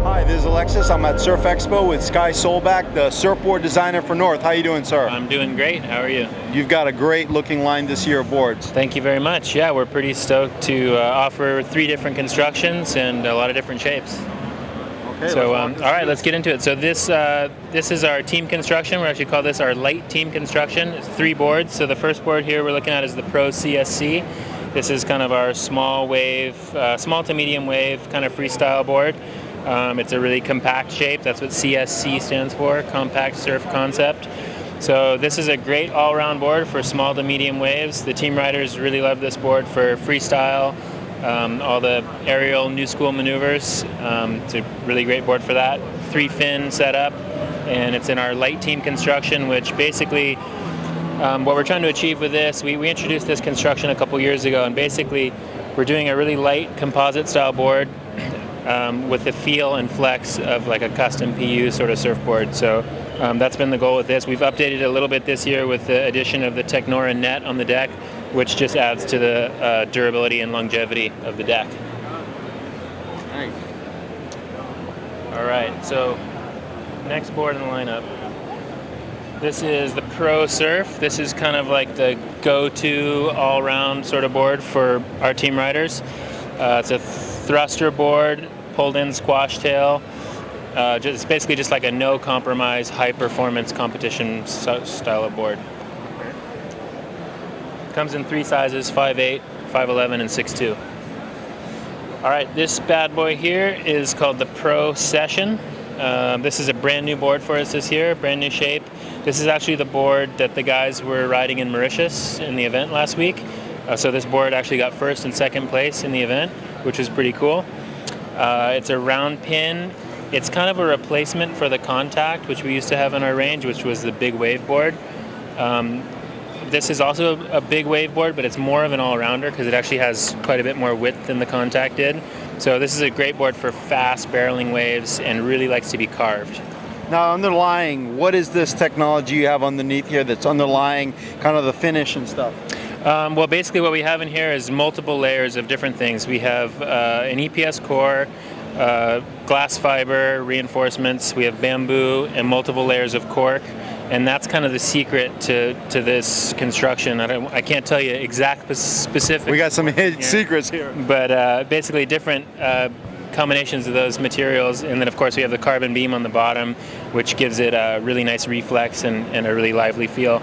Hi, this is Alexis. I'm at Surf Expo with Sky Solbach, the surfboard designer for North. How you doing, sir? I'm doing great. How are you? You've got a great looking line this year of boards. Thank you very much. Yeah, we're pretty stoked to offer 3 different constructions and a lot of different shapes. Okay, So, all right, let's get into it. So this is our team construction. We actually call this our light team construction. It's 3 boards. So the first board here we're looking at is the Pro CSC. This is kind of our small wave, small to medium wave kind of freestyle board. It's a really compact shape. That's what CSC stands for, Compact Surf Concept. So this is a great all-round board for small to medium waves. The team riders really love this board for freestyle, all the aerial new school maneuvers. It's a really great board for that. 3-fin setup, and it's in our light team construction, which basically what we're trying to achieve with this, we introduced this construction a couple years ago, and basically we're doing a really light composite style board with the feel and flex of like a custom PU sort of surfboard. So that's been the goal with this. We've updated a little bit this year with the addition of the Technora net on the deck, which just adds to the durability and longevity of the deck. Nice. All right, so next board in the lineup. This is the Pro Surf. This is kind of like the go-to all-round sort of board for our team riders. It's a thruster board, pulled-in squash tail. It's basically just like a no-compromise, high-performance competition style of board. Comes in 3 sizes, 5'8", 5'11", and 6'2". All right, this bad boy here is called the Pro Session. This is a brand new board for us this year, brand new shape. This is actually the board that the guys were riding in Mauritius in the event last week. So this board actually got 1st and 2nd place in the event, which is pretty cool. It's a round pin. It's kind of a replacement for the Contact, which we used to have in our range, which was the big wave board. This is also a big wave board, but it's more of an all-rounder because it actually has quite a bit more width than the Contact did. So this is a great board for fast barreling waves and really likes to be carved. Now, underlying, what is this technology you have underneath here that's underlying kind of the finish and stuff? Well, basically what we have in here is multiple layers of different things. We have an EPS core, glass fiber, reinforcements, we have bamboo, and multiple layers of cork. And that's kind of the secret to this construction. I can't tell you exact specifics. We got some hidden secrets here. But basically different combinations of those materials. And then of course we have the carbon beam on the bottom, which gives it a really nice reflex and a really lively feel.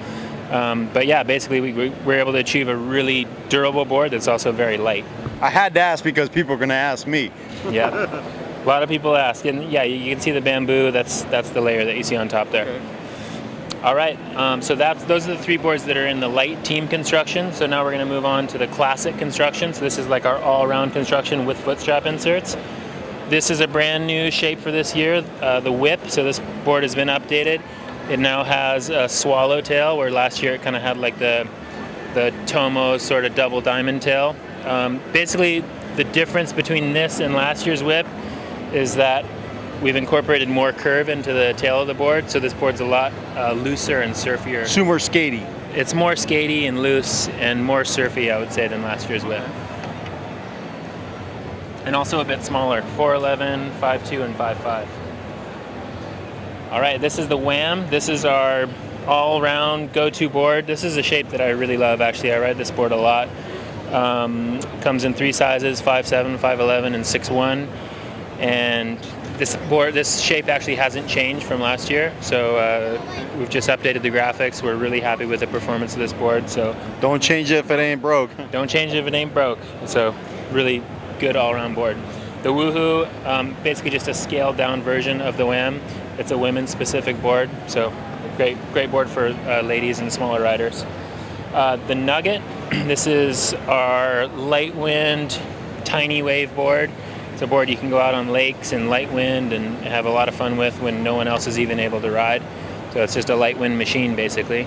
But yeah, basically we're able to achieve a really durable board that's also very light. I had to ask because people are going to ask me. Yeah, a lot of people ask. And yeah, you can see the bamboo, that's the layer that you see on top there. Okay. All right, so those are the 3 boards that are in the light team construction. So now we're going to move on to the classic construction. So this is like our all-around construction with foot strap inserts. This is a brand new shape for this year, the whip. So this board has been updated. It now has a swallowtail, where last year it kind of had like the Tomo sort of double diamond tail. Basically, the difference between this and last year's whip is that we've incorporated more curve into the tail of the board, so this board's a lot looser and surfier. Super skatey. It's more skatey and loose and more surfy, I would say, than last year's whip. And also a bit smaller, 4'11", 5'2", and 5'5". All right, this is the Wham. This is our all-round go-to board. This is a shape that I really love, actually. I ride this board a lot. Comes in 3 sizes, 5'7", 5'11", and 6'1". And this shape actually hasn't changed from last year, so we've just updated the graphics. We're really happy with the performance of this board. So don't change it if it ain't broke. Don't change it if it ain't broke. So really good all-around board. The Woohoo, basically just a scaled down version of the Wham. It's a women's specific board, so great board for ladies and smaller riders. The Nugget, this is our light wind, tiny wave board. It's a board you can go out on lakes in light wind and have a lot of fun with when no one else is even able to ride. So it's just a light wind machine, basically.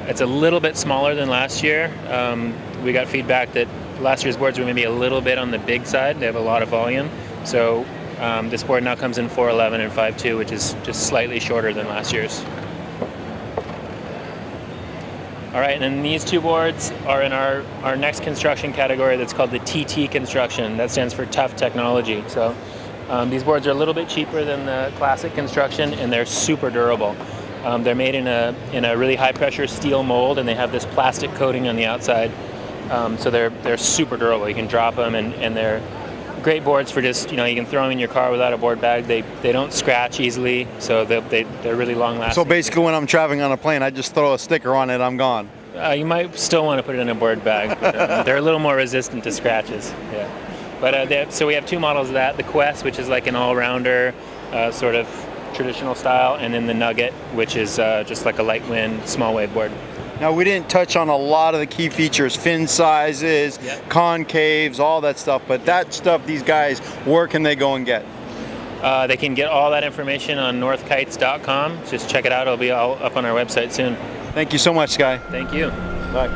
It's a little bit smaller than last year. We got feedback that last year's boards were maybe a little bit on the big side. They have a lot of volume. So this board now comes in 4'11" and 5'2", which is just slightly shorter than last year's. All right, and then these two boards are in our next construction category that's called the TT construction. That stands for tough technology. So these boards are a little bit cheaper than the classic construction, and they're super durable. They're made in a really high pressure steel mold, and they have this plastic coating on the outside. So they're super durable. You can drop them, and they're great boards for just, you can throw them in your car without a board bag. They don't scratch easily, so they're really long lasting. So basically when I'm traveling on a plane, I just throw a sticker on it, I'm gone. You might still want to put it in a board bag, but they're a little more resistant to scratches. Yeah. But so we have two models of that: the Quest, which is like an all-rounder, sort of traditional style, and then the Nugget, which is just like a light wind, small wave board. Now we didn't touch on a lot of the key features, fin sizes, concaves, all that stuff, but that stuff, these guys, where can they go and get? They can get all that information on northkites.com. Just check it out, it'll be all up on our website soon. Thank you so much, Sky. Thank you. Bye.